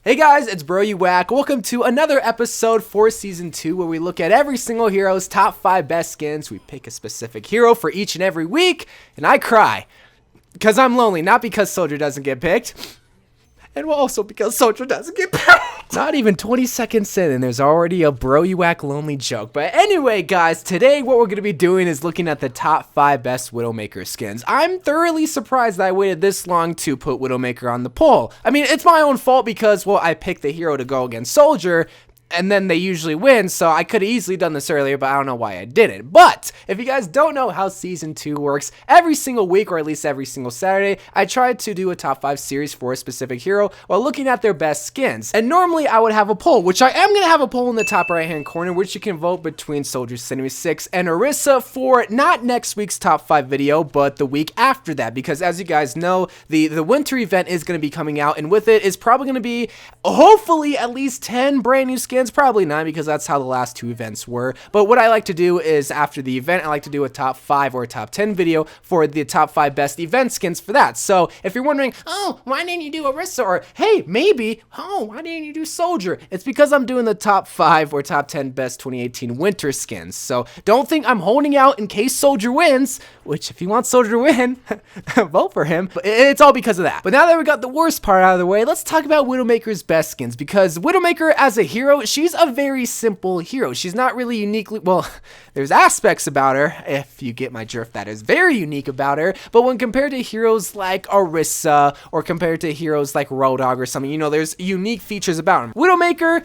Hey guys, it's Bro You Whack. Welcome to another episode for Season 2 where we look at every single hero's top 5 best skins. We pick a specific hero for each and every week, and I cry. Because I'm lonely, not because Soldier doesn't get picked. And also because Soldier doesn't get picked. Not even 20 seconds in and there's already a Bro You Whack lonely joke. But anyway guys, today what we're going to be doing is looking at the top 5 best Widowmaker skins. I'm thoroughly surprised that I waited this long to put Widowmaker on the poll. I mean, it's my own fault because, well, I picked the hero to go against Soldier, and then they usually win, so I could have easily done this earlier, but I don't know why I didn't. But if you guys don't know how Season 2 works, every single week, or at least every single Saturday, I try to do a top 5 series for a specific hero while looking at their best skins. And normally I would have a poll, which I am going to have a poll in the top right hand corner, which you can vote between Soldier 76 and Orisa for not next week's top 5 video, but the week after that. Because as you guys know, the winter event is going to be coming out, and with it is probably going to be, hopefully, at least 10 brand new skins. Probably not, because that's how the last 2 events were. But what I like to do is after the event, I like to do a top 5 or a top 10 video for the top 5 best event skins for that. So if you're wondering, oh, why didn't you do Orisa? Or hey, maybe, oh, why didn't you do Soldier? It's because I'm doing the top 5 or top 10 best 2018 winter skins. So don't think I'm holding out in case Soldier wins, which if you want Soldier to win, vote for him. But it's all because of that. But now that we got the worst part out of the way, let's talk about Widowmaker's best skins, because Widowmaker as a hero, she's a very simple hero. She's not really uniquely, well, there's aspects about her, if you get my drift, that is very unique about her, but when compared to heroes like Orisa, or compared to heroes like Road Dogg or something, you know, there's unique features about him. Widowmaker,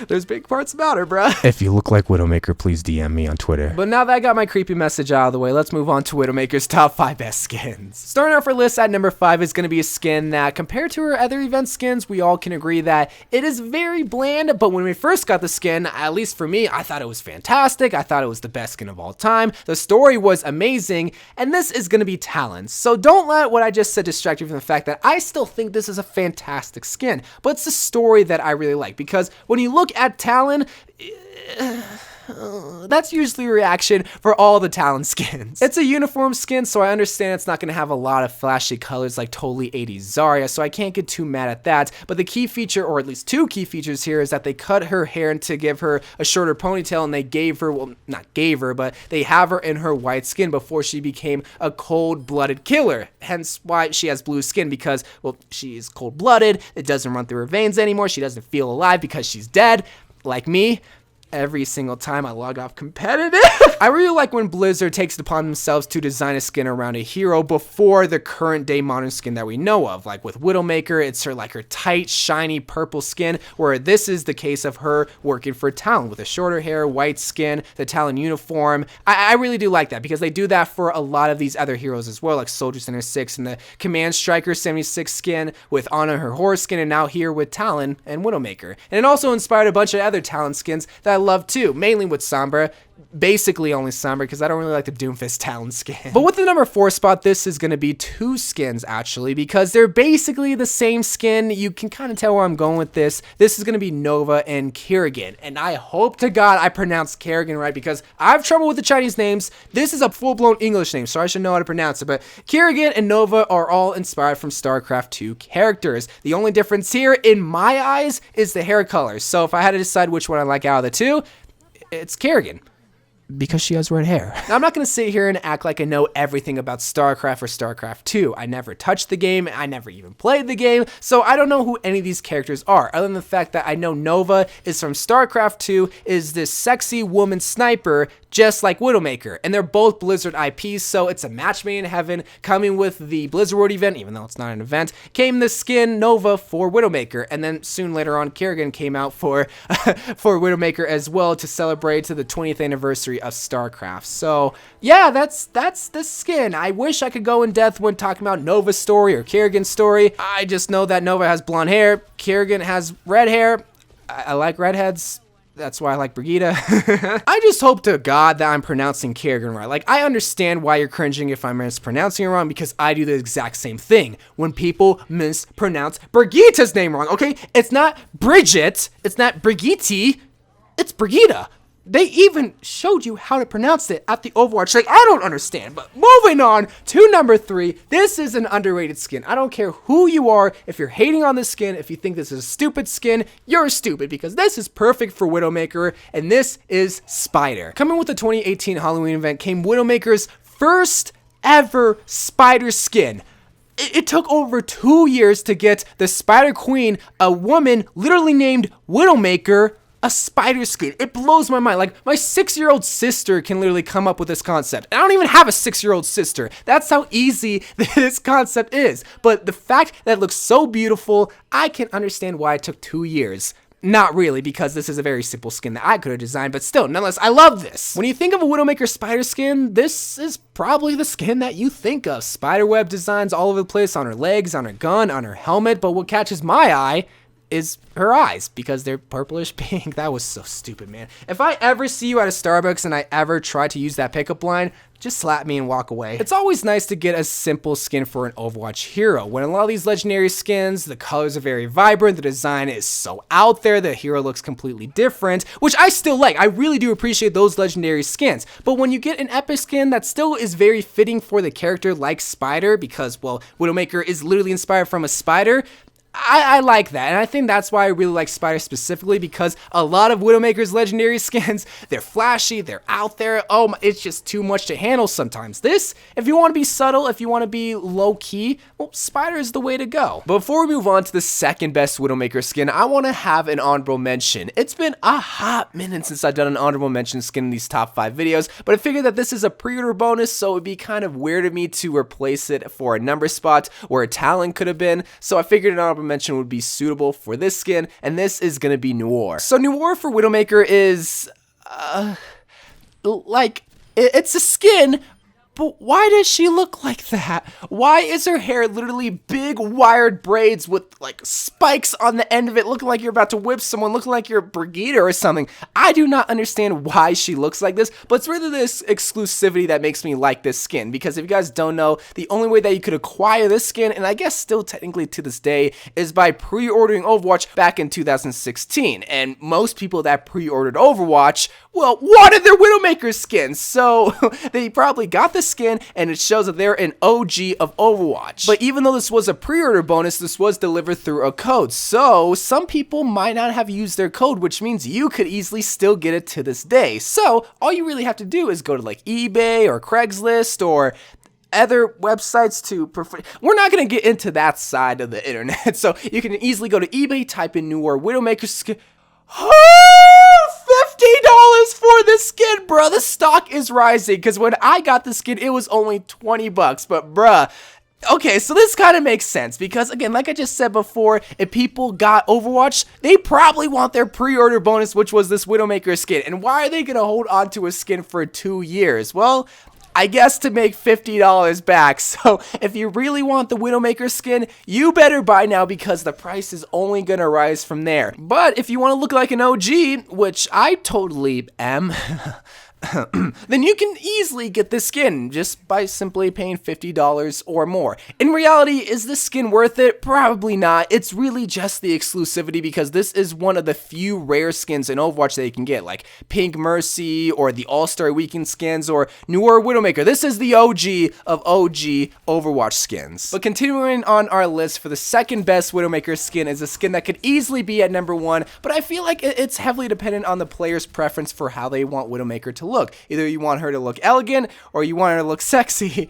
there's big parts about her, bruh. If you look like Widowmaker, please DM me on Twitter. But now that I got my creepy message out of the way, let's move on to Widowmaker's top 5 best skins. Starting off our list at number 5 is going to be a skin that, compared to her other event skins, we all can agree that it is very bland, but when we first got the skin, at least for me, I thought it was fantastic. I thought it was the best skin of all time. The story was amazing, and this is going to be Talon. So don't let what I just said distract you from the fact that I still think this is a fantastic skin, but it's the story that I really like, because when you look at Talon, that's usually a reaction for all the Talon skins. It's a uniform skin, so I understand it's not going to have a lot of flashy colors like totally 80s Zarya, so I can't get too mad at that. But the key feature, or at least 2 key features here, is that they cut her hair to give her a shorter ponytail, and they gave her, well, not gave her, but they have her in her white skin before she became a cold-blooded killer. Hence why she has blue skin, because, well, she is cold-blooded. It doesn't run through her veins anymore. She doesn't feel alive because she's dead, like me. Every single time I log off competitive. I really like when Blizzard takes it upon themselves to design a skin around a hero before the current day modern skin that we know of. Like with Widowmaker, it's her tight, shiny purple skin, where this is the case of her working for Talon with a shorter hair, white skin, the Talon uniform. I really do like that, because they do that for a lot of these other heroes as well, like Soldier Center 6 and the Command Striker 76 skin with Ana, her horse skin, and now here with Talon and Widowmaker. And it also inspired a bunch of other Talon skins that I love too, mainly with Sombra. Basically only Sombra, because I don't really like the Doomfist Talon skin. But with the number 4 spot, this is going to be 2 skins actually, because they're basically the same skin. You can kind of tell where I'm going with this. This is going to be Nova and Kerrigan, and I hope to God I pronounced Kerrigan right, because I have trouble with the Chinese names. This is a full-blown English name, so I should know how to pronounce it. But Kerrigan and Nova are all inspired from StarCraft 2 characters. The only difference here, in my eyes, is the hair color. So if I had to decide which one I like out of the 2, it's Kerrigan, because she has red hair. Now, I'm not going to sit here and act like I know everything about StarCraft or StarCraft 2. I never touched the game. I never even played the game. So I don't know who any of these characters are, other than the fact that I know Nova is from StarCraft 2, is this sexy woman sniper, just like Widowmaker. And they're both Blizzard IPs, so it's a match made in heaven. Coming with the Blizzard World event, even though it's not an event, came the skin Nova for Widowmaker. And then soon later on, Kerrigan came out for Widowmaker as well, to celebrate to the 20th anniversary of StarCraft. So yeah, that's the skin. I wish I could go in depth when talking about Nova's story or Kerrigan's story. I just know that Nova has blonde hair, Kerrigan has red hair. I like redheads. That's why I like Brigitte. I just hope to God that I'm pronouncing Kerrigan right. Like, I understand why you're cringing if I'm mispronouncing it wrong, because I do the exact same thing when people mispronounce Brigitte's name wrong, okay? It's not Bridget, it's not Brigitte, it's Brigitte. They even showed you how to pronounce it at the Overwatch. Like, I don't understand. But moving on to number 3. This is an underrated skin. I don't care who you are. If you're hating on this skin, if you think this is a stupid skin, you're stupid, because this is perfect for Widowmaker, and this is Spider. Coming with the 2018 Halloween event came Widowmaker's first ever Spider skin. It took over 2 years to get the Spider Queen, a woman literally named Widowmaker, a spider skin. It blows my mind. Like, my 6-year-old sister can literally come up with this concept. And I don't even have a 6-year-old sister. That's how easy this concept is. But the fact that it looks so beautiful, I can understand why it took 2 years. Not really, because this is a very simple skin that I could have designed, but still, nonetheless, I love this. When you think of a Widowmaker spider skin, this is probably the skin that you think of. Spiderweb designs all over the place on her legs, on her gun, on her helmet, but what catches my eye is her eyes, because they're purplish pink. That was so stupid, man. If I ever see you at a Starbucks and I ever try to use that pickup line, just slap me and walk away. It's always nice to get a simple skin for an Overwatch hero. When a lot of these legendary skins, the colors are very vibrant, the design is so out there, the hero looks completely different, which I still like. I really do appreciate those legendary skins. But when you get an epic skin that still is very fitting for the character, like Spider, because, well, Widowmaker is literally inspired from a spider, I like that, and I think that's why I really like Spider specifically, because a lot of Widowmaker's legendary skins, they're flashy, they're out there, oh my, it's just too much to handle sometimes. This, if you want to be subtle, if you want to be low-key, well, Spider is the way to go. But before we move on to the second best Widowmaker skin, I want to have an honorable mention. It's been a hot minute since I've done an honorable mention skin in these top 5 videos, but I figured that this is a pre-order bonus, so it'd be kind of weird of me to replace it for a number spot where a talent could have been, so I figured an honorable mention would be suitable for this skin, and this is gonna be Noir. So Noir for Widowmaker is like, it's a skin, but why does she look like that? Why is her hair literally big wired braids with like spikes on the end of it, looking like you're about to whip someone, looking like you're Brigitte or something? I do not understand why she looks like this, but it's really this exclusivity that makes me like this skin, because if you guys don't know, the only way that you could acquire this skin, and I guess still technically to this day, is by pre-ordering Overwatch back in 2016, and most people that pre-ordered Overwatch, well, wanted their Widowmaker skins, so they probably got the skin, and it shows that they're an OG of Overwatch. But even though this was a pre-order bonus, this was delivered through a code, so some people might not have used their code, which means you could easily still get it to this day. So all you really have to do is go to like eBay or Craigslist or other websites to prefer. We're not going to get into that side of the internet, so you can easily go to eBay, type in Noir Widowmaker skin. $50 for this skin, bruh. The stock is rising, because when I got the skin, it was only 20 bucks, but bruh. Okay, so this kind of makes sense, because again, like I just said before, if people got Overwatch, they probably want their pre-order bonus, which was this Widowmaker skin. And why are they going to hold on to a skin for 2 years? Well, I guess to make $50 back. So if you really want the Widowmaker skin, you better buy now, because the price is only gonna rise from there. But if you want to look like an OG, which I totally am, then you can easily get this skin just by simply paying $50 or more. In reality, is this skin worth it? Probably not. It's really just the exclusivity, because this is one of the few rare skins in Overwatch that you can get, like Pink Mercy or the All-Star Weekend skins or Noir Widowmaker. This is the OG of OG Overwatch skins. But continuing on our list, for the second best Widowmaker skin is a skin that could easily be at number 1, but I feel like it's heavily dependent on the player's preference for how they want Widowmaker to look. Either you want her to look elegant or you want her to look sexy.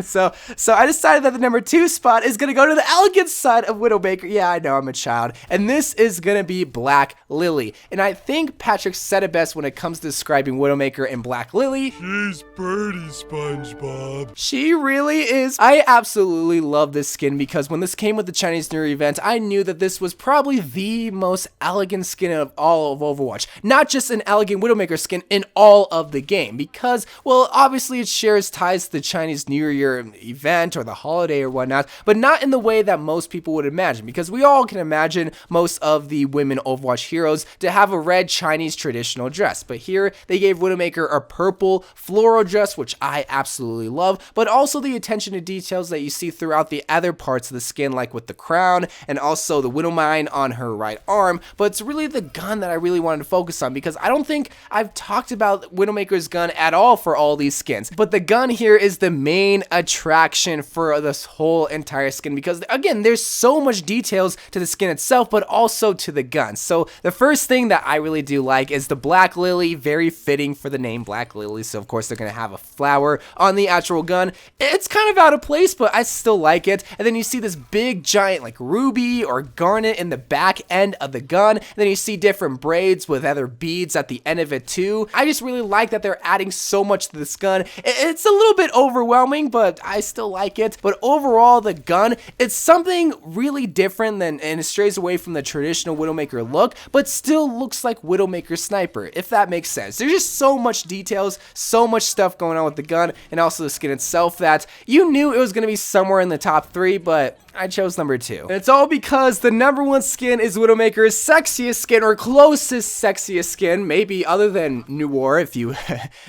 So I decided that the number 2 spot is gonna go to the elegant side of Widowmaker. Yeah, I know, I'm a child. And this is gonna be Black Lily. And I think Patrick said it best when it comes to describing Widowmaker and Black Lily. She's pretty, SpongeBob. She really is. I absolutely love this skin, because when this came with the Chinese New Year event, I knew that this was probably the most elegant skin of all of Overwatch. Not just an elegant Widowmaker skin, in all of the game because, well, obviously it shares ties to the Chinese New Year event or the holiday or whatnot, but not in the way that most people would imagine, because we all can imagine most of the women Overwatch heroes to have a red Chinese traditional dress, but here they gave Widowmaker a purple floral dress, which I absolutely love, but also the attention to details that you see throughout the other parts of the skin, like with the crown and also the Widowmine on her right arm. But it's really the gun that I really wanted to focus on, because I don't think I've talked about Widowmaker's gun at all for all these skins, but the gun here is the main attraction for this whole entire skin, because again, there's so much details to the skin itself, but also to the gun. So the first thing that I really do like is the Black Lily, very fitting for the name Black Lily, so of course they're gonna have a flower on the actual gun. It's kind of out of place, but I still like it. And then you see this big giant like ruby or garnet in the back end of the gun, and then you see different braids with other beads at the end of it too. I just really like that they're adding so much to this gun. It's a little bit overwhelming, but I still like it. But overall, the gun, it's something really different and it strays away from the traditional Widowmaker look, but still looks like Widowmaker Sniper, if that makes sense. There's just so much details, so much stuff going on with the gun and also the skin itself that you knew it was going to be somewhere in the top 3, but I chose number 2. And it's all because the number 1 skin is Widowmaker's sexiest skin, or closest sexiest skin, maybe other than Noir, if you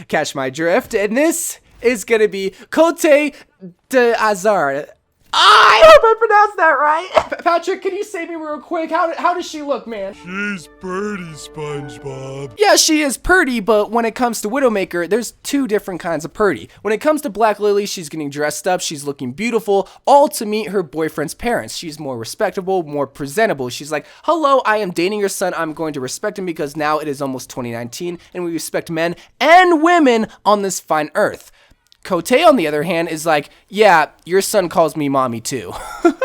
catch my drift. And this is gonna be Cote de Zara. I hope I pronounced that right. Patrick, can you save me real quick? How does she look, man? She's pretty, SpongeBob. Yeah, she is pretty, but when it comes to Widowmaker, there's 2 different kinds of pretty. When it comes to Black Lily, she's getting dressed up, she's looking beautiful, all to meet her boyfriend's parents. She's more respectable, more presentable. She's like, hello, I am dating your son, I'm going to respect him because now it is almost 2019, and we respect men and women on this fine earth. Cote, on the other hand, is like, yeah, your son calls me mommy too.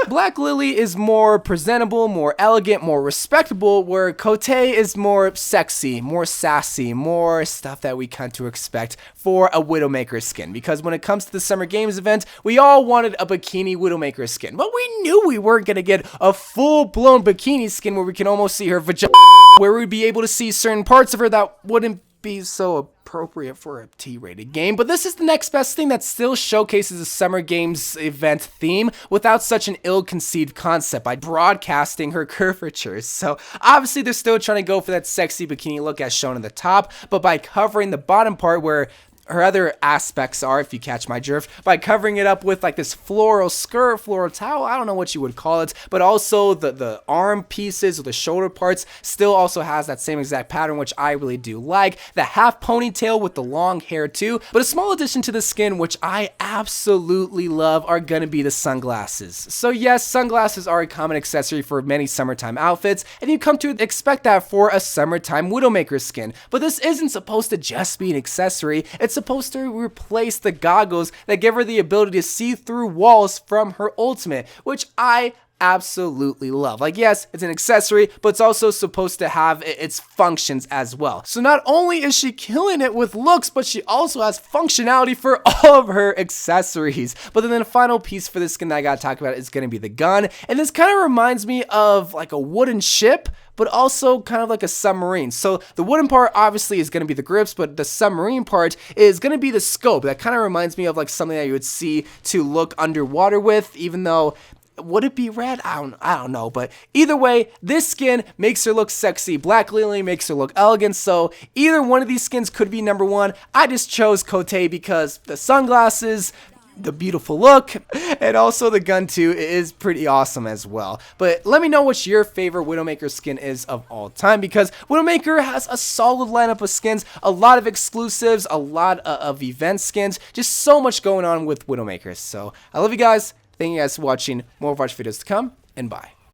Black Lily is more presentable, more elegant, more respectable, where Cote is more sexy, more sassy, more stuff that we come to expect for a Widowmaker skin. Because when it comes to the Summer Games event, we all wanted a bikini Widowmaker skin, but we knew we weren't going to get a full-blown bikini skin where we can almost see her vagina, where we'd be able to see certain parts of her that wouldn't be so appropriate for a T-rated game. But this is the next best thing that still showcases the Summer Games event theme without such an ill-conceived concept by broadcasting her curvatures. So obviously they're still trying to go for that sexy bikini look as shown in the top, but by covering the bottom part where her other aspects are, if you catch my drift, by covering it up with like this floral skirt, floral towel, I don't know what you would call it, but also the arm pieces or the shoulder parts still also has that same exact pattern, which I really do like. The half ponytail with the long hair too, but a small addition to the skin, which I absolutely love, are gonna be the sunglasses. So yes, sunglasses are a common accessory for many summertime outfits, and you come to expect that for a summertime Widowmaker skin, but this isn't supposed to just be an accessory. It's supposed to replace the goggles that give her the ability to see through walls from her ultimate, which I absolutely love. Like, yes, it's an accessory, but it's also supposed to have its functions as well. So not only is she killing it with looks, but she also has functionality for all of her accessories. But then the final piece for this skin that I gotta talk about is gonna be the gun, and this kind of reminds me of like a wooden ship, but also kind of like a submarine. So the wooden part obviously is going to be the grips, but the submarine part is going to be the scope. That kind of reminds me of like something that you would see to look underwater with, even though, would it be red? I don't know, but either way, this skin makes her look sexy. Black Lily makes her look elegant, so either one of these skins could be number 1. I just chose Cote because the sunglasses, the beautiful look, and also the gun too is pretty awesome as well. But let me know what your favorite Widowmaker skin is of all time, because Widowmaker has a solid lineup of skins, a lot of exclusives, a lot of event skins, just so much going on with Widowmaker. So I love you guys. Thank you guys for watching. More Overwatch videos to come, and bye.